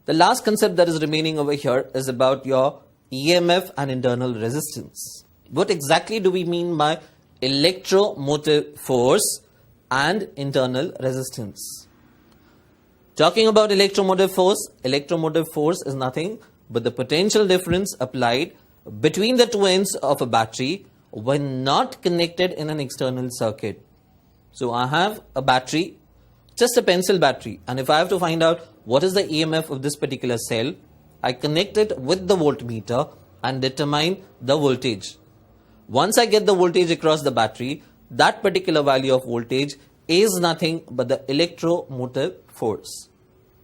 The last concept that is remaining over here is about your EMF and internal resistance. What exactly do we mean by electromotive force and internal resistance? Talking about electromotive force is nothing but the potential difference applied between the two ends of a battery when not connected in an external circuit. So I have a battery, just a pencil battery, and if I have to find out what is the EMF of this particular cell, I connect it with the voltmeter and determine the voltage. Once I get the voltage across the battery, that particular value of voltage is nothing but the electromotive force.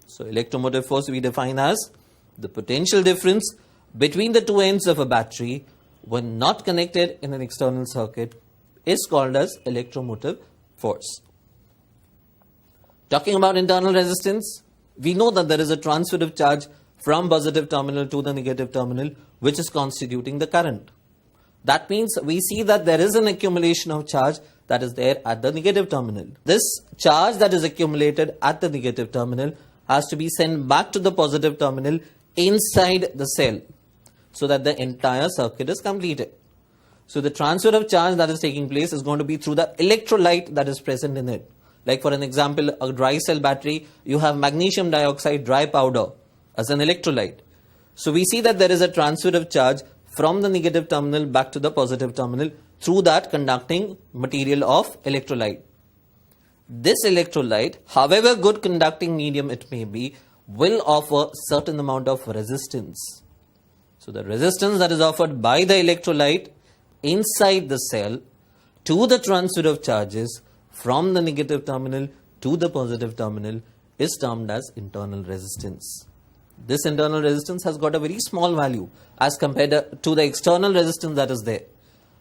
So electromotive force we define as the potential difference between the two ends of a battery when not connected in an external circuit is called as electromotive force. Talking about internal resistance, we know that there is a transfer of charge from positive terminal to the negative terminal, which is constituting the current. That means we see that there is an accumulation of charge that is there at the negative terminal. This charge that is accumulated at the negative terminal has to be sent back to the positive terminal inside the cell so that the entire circuit is completed. So the transfer of charge that is taking place is going to be through the electrolyte that is present in it. Like for an example, a dry cell battery, you have magnesium dioxide dry powder as an electrolyte. So we see that there is a transfer of charge from the negative terminal back to the positive terminal through that conducting material of electrolyte. This electrolyte, however good conducting medium it may be, will offer certain amount of resistance. So the resistance that is offered by the electrolyte inside the cell to the transfer of charges from the negative terminal to the positive terminal is termed as internal resistance. This internal resistance has got a very small value as compared to the external resistance that is there.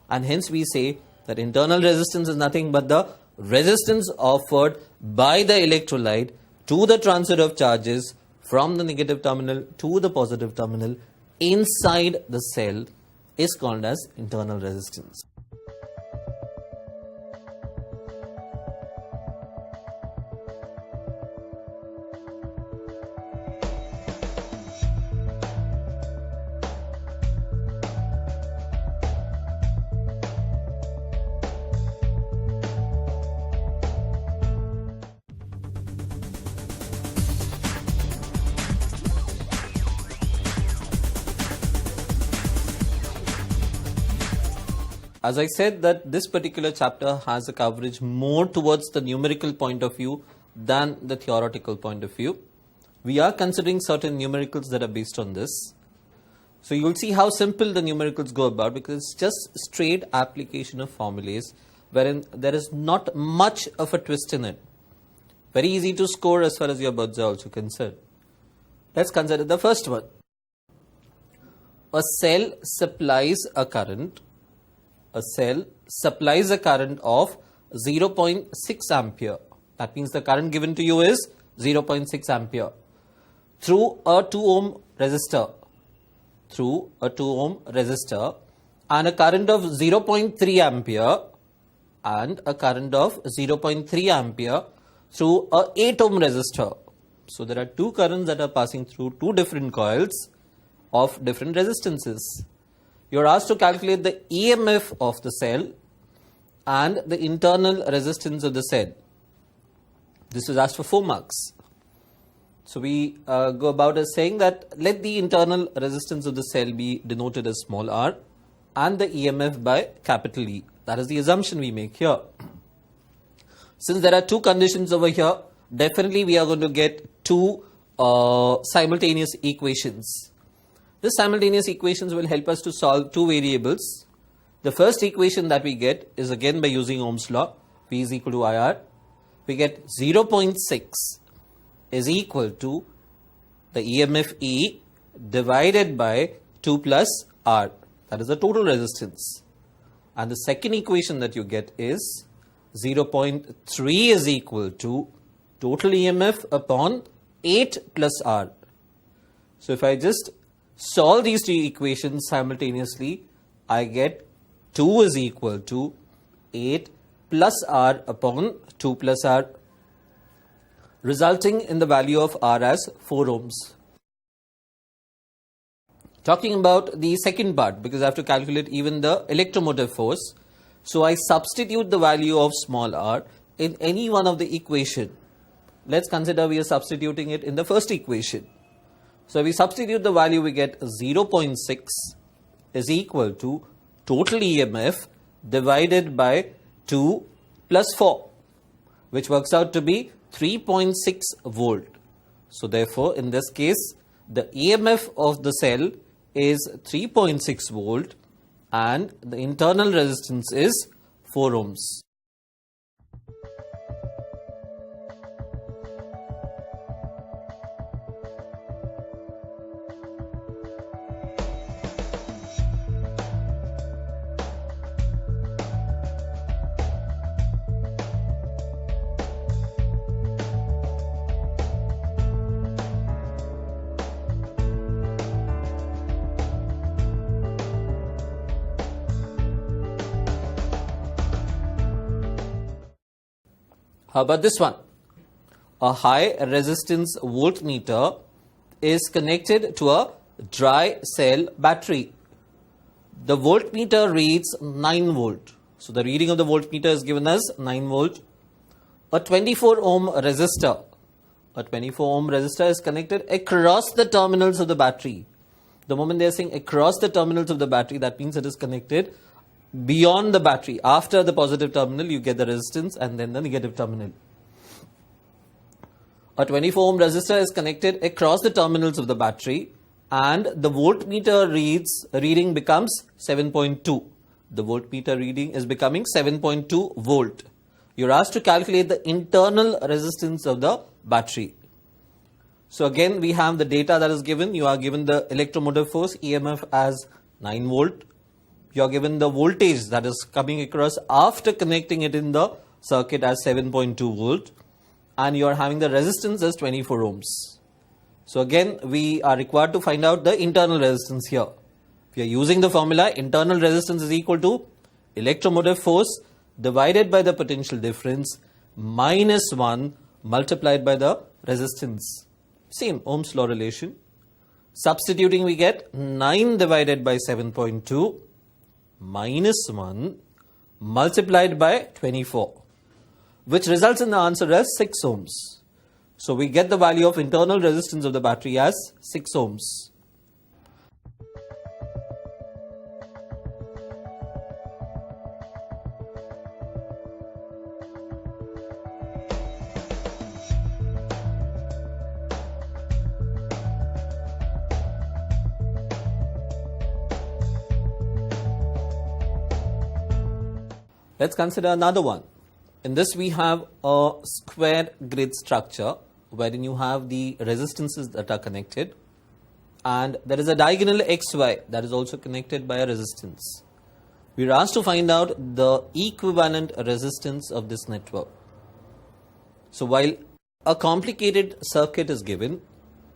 And hence we say that internal resistance is nothing but the resistance offered by the electrolyte to the transfer of charges from the negative terminal to the positive terminal inside the cell is called as internal resistance. As I said that this particular chapter has a coverage more towards the numerical point of view than the theoretical point of view. We are considering certain numericals that are based on this. So you will see how simple the numericals go about because it's just straight application of formulas wherein there is not much of a twist in it. Very easy to score as far as your birds are also concerned. Let's consider the first one. A cell supplies a current. A cell supplies a current of 0.6 ampere. That means the current given to you is 0.6 ampere through a 2 ohm resistor. Through a 2 ohm resistor and a current of 0.3 ampere and a current of 0.3 ampere through a 8 ohm resistor. So there are two currents that are passing through two different coils of different resistances. You are asked to calculate the EMF of the cell and the internal resistance of the cell. This was asked for 4 marks. So we go about as saying that let the internal resistance of the cell be denoted as small r and the EMF by capital E. That is the assumption we make here. Since there are two conditions over here, definitely we are going to get two simultaneous equations. These simultaneous equations will help us to solve two variables. The first equation that we get is again by using Ohm's law, V is equal to IR. We get 0.6 is equal to the EMF E divided by 2 plus R. That is the total resistance. And the second equation that you get is 0.3 is equal to total EMF upon 8 plus R. So if I just solve these two equations simultaneously, I get 2 is equal to 8 plus R upon 2 plus R, resulting in the value of R as 4 ohms. Talking about the second part, because I have to calculate even the electromotive force. So I substitute the value of small r in any one of the equation. Let's consider we are substituting it in the first equation. So if we substitute the value, we get 0.6 is equal to total EMF divided by 2 plus 4, which works out to be 3.6 volt. So therefore, in this case, the EMF of the cell is 3.6 volt and the internal resistance is 4 ohms. How about this one? A high resistance voltmeter is connected to a dry cell battery. The voltmeter reads 9 volt. So the reading of the voltmeter is given as 9 volt. A 24 ohm resistor. A 24 ohm resistor is connected across the terminals of the battery. The moment they are saying across the terminals of the battery, that means it is connected beyond the battery. After the positive terminal, you get the resistance and then the negative terminal. A 24 ohm resistor is connected across the terminals of the battery and the voltmeter reading becomes 7.2. The voltmeter reading is becoming 7.2 volt. You're asked to calculate the internal resistance of the battery. So again, we have the data that is given. You are given the electromotive force, EMF, as 9 volt. You are given the voltage that is coming across after connecting it in the circuit as 7.2 volt. And you are having the resistance as 24 ohms. So again, we are required to find out the internal resistance here. We are using the formula, internal resistance is equal to electromotive force divided by the potential difference minus 1 multiplied by the resistance. Same Ohm's law relation. Substituting, we get 9 divided by 7.2 minus 1 multiplied by 24, which results in the answer as 6 ohms. So we get the value of internal resistance of the battery as 6 ohms. Let's consider another one. In this, we have a square grid structure wherein you have the resistances that are connected and there is a diagonal XY that is also connected by a resistance. We are asked to find out the equivalent resistance of this network. So while a complicated circuit is given,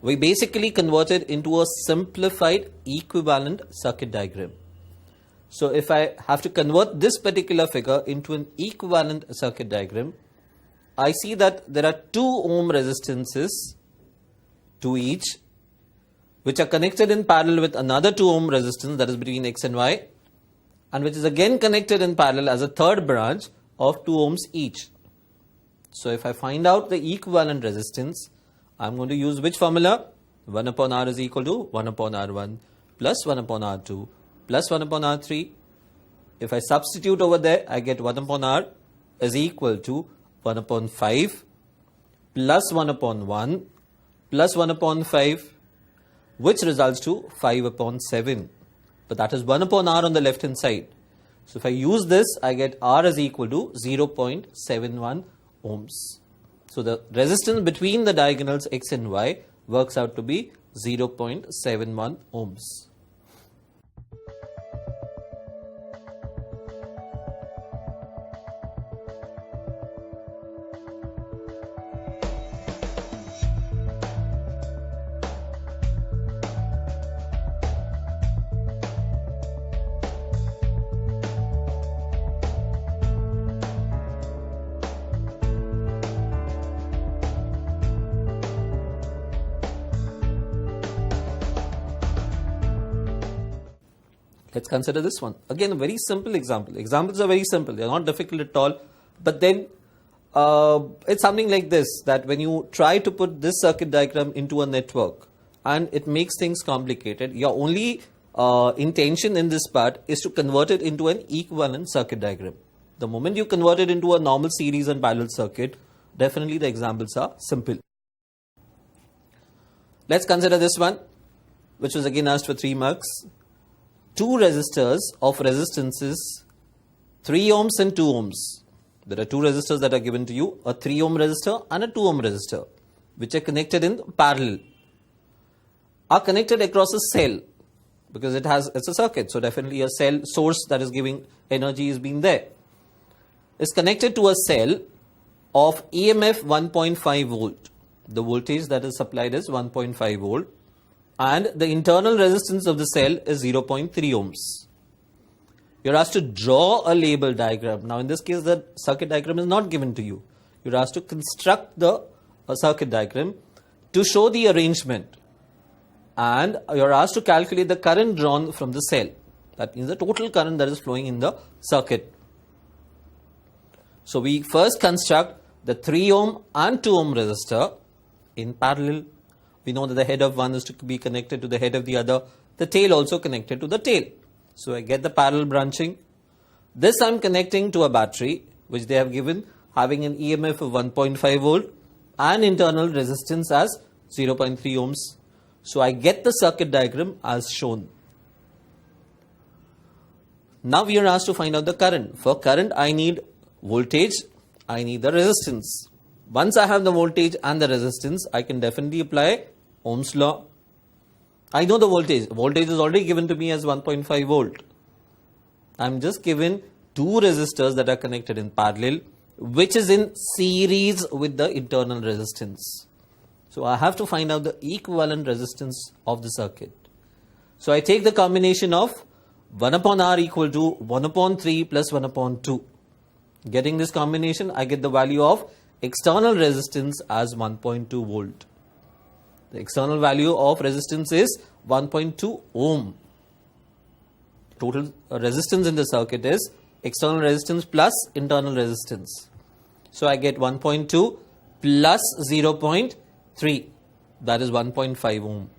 we basically convert it into a simplified equivalent circuit diagram. So if I have to convert this particular figure into an equivalent circuit diagram, I see that there are 2 ohm resistances, 2 each, which are connected in parallel with another 2 ohm resistance that is between X and Y, and which is again connected in parallel as a third branch of 2 ohms each. So if I find out the equivalent resistance, I'm going to use which formula? 1 upon R is equal to 1 upon R1 plus 1 upon R2 plus 1 upon R3. If I substitute over there, I get 1 upon R is equal to 1 upon 5 plus 1 upon 1 plus 1 upon 5, which results to 5 upon 7. But that is 1 upon R on the left hand side. So if I use this, I get R is equal to 0.71 ohms. So the resistance between the diagonals X and Y works out to be 0.71 ohms. Let's consider this one. Again, a very simple example. Examples are very simple. They are not difficult at all. But then it's something like this, that when you try to put this circuit diagram into a network and it makes things complicated, your only intention in this part is to convert it into an equivalent circuit diagram. The moment you convert it into a normal series and parallel circuit, definitely the examples are simple. Let's consider this one, which was again asked for 3 marks. 2 resistors of resistances 3 ohms and 2 ohms. There are 2 resistors that are given to you, a 3 ohm resistor and a 2 ohm resistor, which are connected in parallel, are connected across a cell, because it's a circuit, so definitely a cell source that is giving energy is being there. Is connected to a cell of EMF 1.5 volt. The voltage that is supplied is 1.5 volt and the internal resistance of the cell is 0.3 ohms. You're asked to draw a label diagram. Now in this case the circuit diagram is not given to you. You're asked to construct the circuit diagram to show the arrangement, and you're asked to calculate the current drawn from the cell. That means the total current that is flowing in the circuit. So we first construct the 3 ohm and 2 ohm resistor in parallel. We know that the head of one is to be connected to the head of the other, the tail also connected to the tail. So I get the parallel branching. This I'm connecting to a battery which they have given, having an EMF of 1.5 volt and internal resistance as 0.3 ohms. So I get the circuit diagram as shown. Now we are asked to find out the current. For current I need voltage, I need the resistance. Once I have the voltage and the resistance, I can definitely apply Ohm's law. I know the voltage. Voltage is already given to me as 1.5 volt. I'm just given 2 resistors that are connected in parallel, which is in series with the internal resistance. So I have to find out the equivalent resistance of the circuit. So I take the combination of 1 upon R equal to 1 upon 3 plus 1 upon 2. Getting this combination, I get the value of external resistance as 1.2 volt. The external value of resistance is 1.2 ohm. Total resistance in the circuit is external resistance plus internal resistance. So I get 1.2 plus 0.3, that is 1.5 ohm.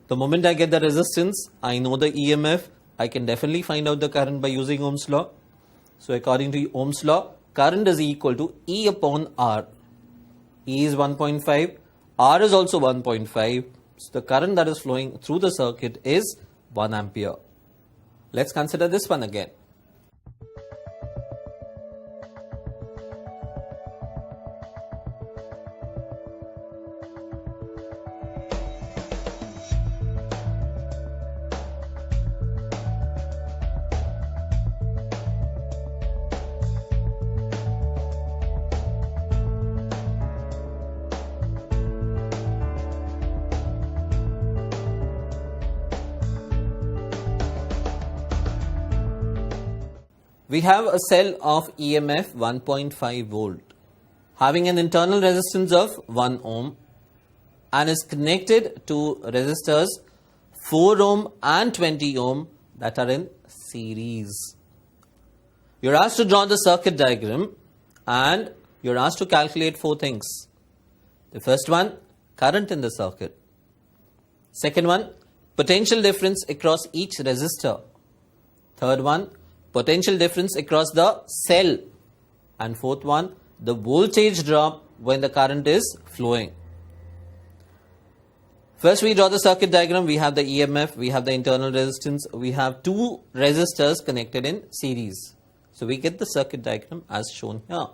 The moment I get the resistance, I know the EMF. I can definitely find out the current by using Ohm's law. So according to Ohm's law, current is equal to E upon R. E is 1.5, R is also 1.5. So the current that is flowing through the circuit is 1 ampere. Let's consider this one again. We have a cell of EMF 1.5 volt having an internal resistance of 1 ohm and is connected to resistors 4 ohm and 20 ohm that are in series. You're asked to draw the circuit diagram and you're asked to calculate 4 things. The first one, current in the circuit. Second one, potential difference across each resistor. Third one, potential difference across the cell. And fourth one, the voltage drop when the current is flowing. First we draw the circuit diagram. We have the EMF, we have the internal resistance, we have 2 resistors connected in series. So we get the circuit diagram as shown here.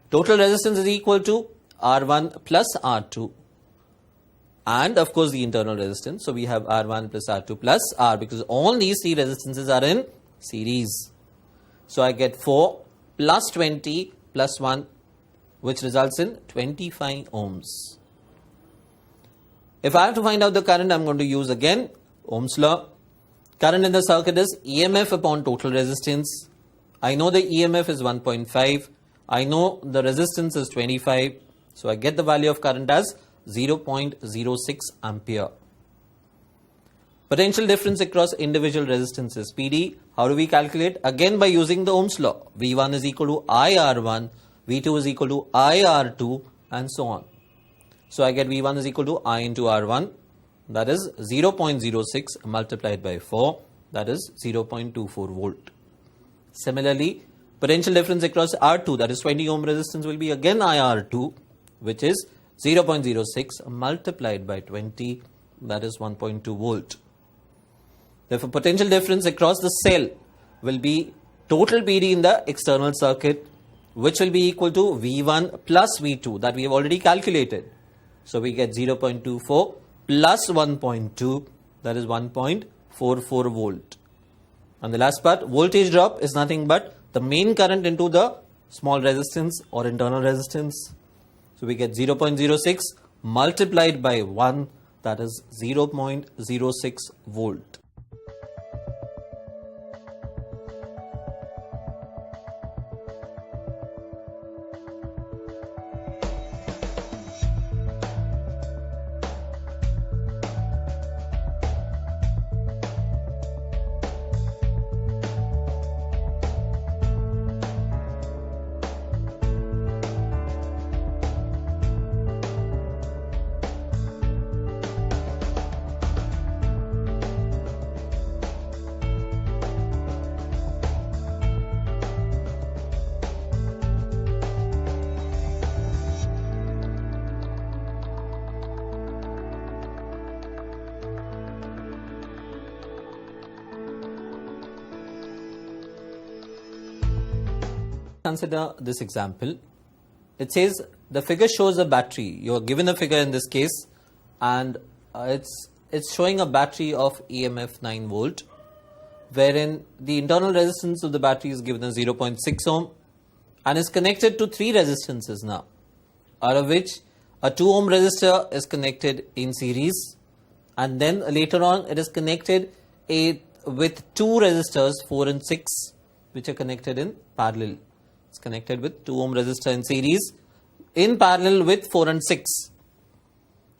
Total resistance is equal to R1 plus R2. And of course the internal resistance. So we have R1 plus R2 plus R, because all these 3 resistances are in series. So I get 4 plus 20 plus 1, which results in 25 ohms. If I have to find out the current, I'm going to use again Ohm's law. Current in the circuit is EMF upon total resistance. I know the EMF is 1.5. I know the resistance is 25. So I get the value of current as 0.06 ampere. Potential difference across individual resistances. PD, how do we calculate? Again by using the Ohm's law. V1 is equal to IR1, V2 is equal to IR2, and so on. So I get V1 is equal to I into R1, that is 0.06 multiplied by 4, that is 0.24 volt. Similarly, potential difference across R2, that is 20 ohm resistance, will be again IR2, which is 0.06 multiplied by 20, that is 1.2 volt. Therefore, potential difference across the cell will be total PD in the external circuit, which will be equal to V1 plus V2 that we have already calculated. So we get 0.24 plus 1.2, that is 1.44 volt. And the last part, voltage drop is nothing but the main current into the small resistance or internal resistance. So we get 0.06 multiplied by 1, that is 0.06 volt. Consider this example. It says the figure shows a battery. You are given a figure in this case, and it's showing a battery of EMF 9 volt, wherein the internal resistance of the battery is given as 0.6 ohm and is connected to 3 resistances now, out of which a 2 ohm resistor is connected in series, and then later on it is connected with 2 resistors 4 and 6, which are connected in parallel. It's connected with 2 ohm resistor in series in parallel with 4 and 6.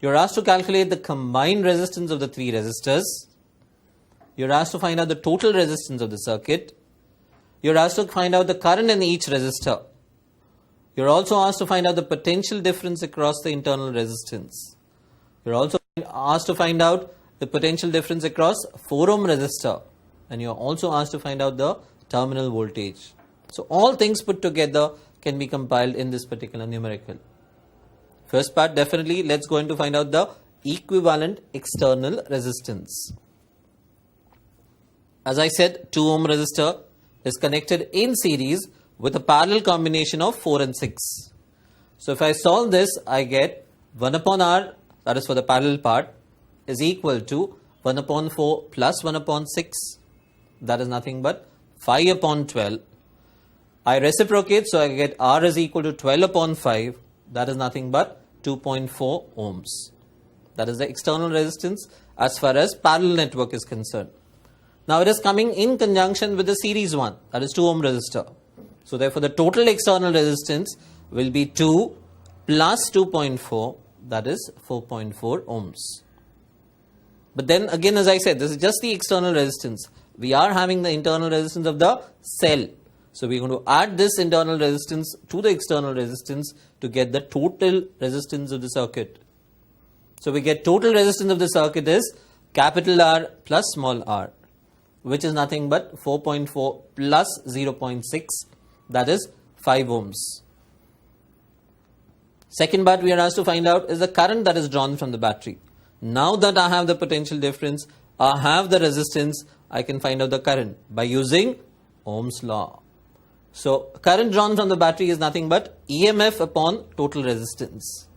You're asked to calculate the combined resistance of the 3 resistors. You're asked to find out the total resistance of the circuit. You're asked to find out the current in each resistor. You're also asked to find out the potential difference across the internal resistance. You're also asked to find out the potential difference across 4 ohm resistor. And you're also asked to find out the terminal voltage. So all things put together can be compiled in this particular numerical. First part, definitely let's go into find out the equivalent external resistance. As I said, 2 ohm resistor is connected in series with a parallel combination of 4 and 6. So if I solve this, I get 1 upon R, that is for the parallel part, is equal to 1 upon 4 plus 1 upon 6, that is nothing but 5 upon 12. I reciprocate, so I get R is equal to 12 upon 5, that is nothing but 2.4 ohms. That is the external resistance as far as parallel network is concerned. Now it is coming in conjunction with the series one, that is 2 ohm resistor. So therefore the total external resistance will be 2 plus 2.4, that is 4.4 ohms. But then again, as I said, this is just the external resistance. We are having the internal resistance of the cell. So we are going to add this internal resistance to the external resistance to get the total resistance of the circuit. So we get total resistance of the circuit is capital R plus small r, which is nothing but 4.4 plus 0.6, that is 5 ohms. Second part we are asked to find out is the current that is drawn from the battery. Now that I have the potential difference, I have the resistance, I can find out the current by using Ohm's law. So current drawn from the battery is nothing but EMF upon total resistance.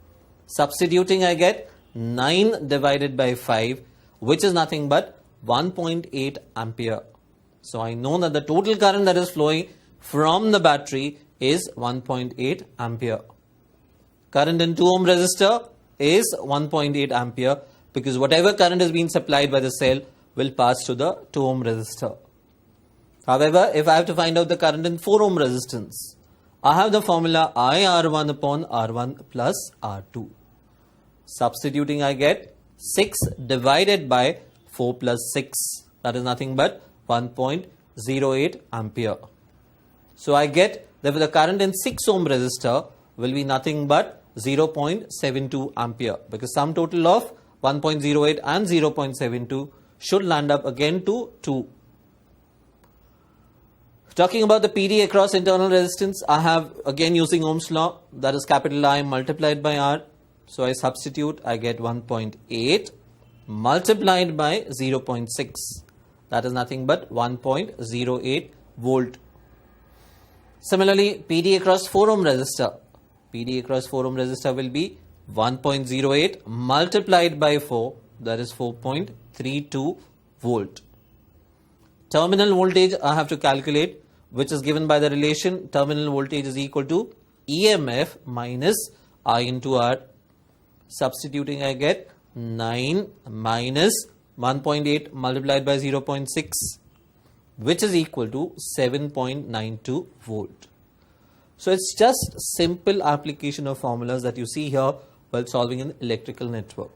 Substituting, I get 9 divided by 5, which is nothing but 1.8 ampere. So I know that the total current that is flowing from the battery is 1.8 ampere. Current in 2 ohm resistor is 1.8 ampere because whatever current is being supplied by the cell will pass to the 2 ohm resistor. However, if I have to find out the current in 4 ohm resistance, I have the formula IR1 upon R1 plus R2. Substituting, I get 6 divided by 4 plus 6, that is nothing but 1.08 ampere. So I get that the current in 6 ohm resistor will be nothing but 0.72 ampere, because sum total of 1.08 and 0.72 should land up again to 2. Talking about the PD across internal resistance, I have again using Ohm's law, that is capital I multiplied by R. So I substitute, I get 1.8 multiplied by 0.6, that is nothing but 1.08 volt. Similarly, PD across 4 ohm resistor, PD across 4 ohm resistor will be 1.08 multiplied by 4, that is 4.32 volt. Terminal voltage I have to calculate, which is given by the relation terminal voltage is equal to EMF minus I into R. Substituting, I get 9 minus 1.8 multiplied by 0.6, which is equal to 7.92 volt. So it's just simple application of formulas that you see here while solving an electrical network.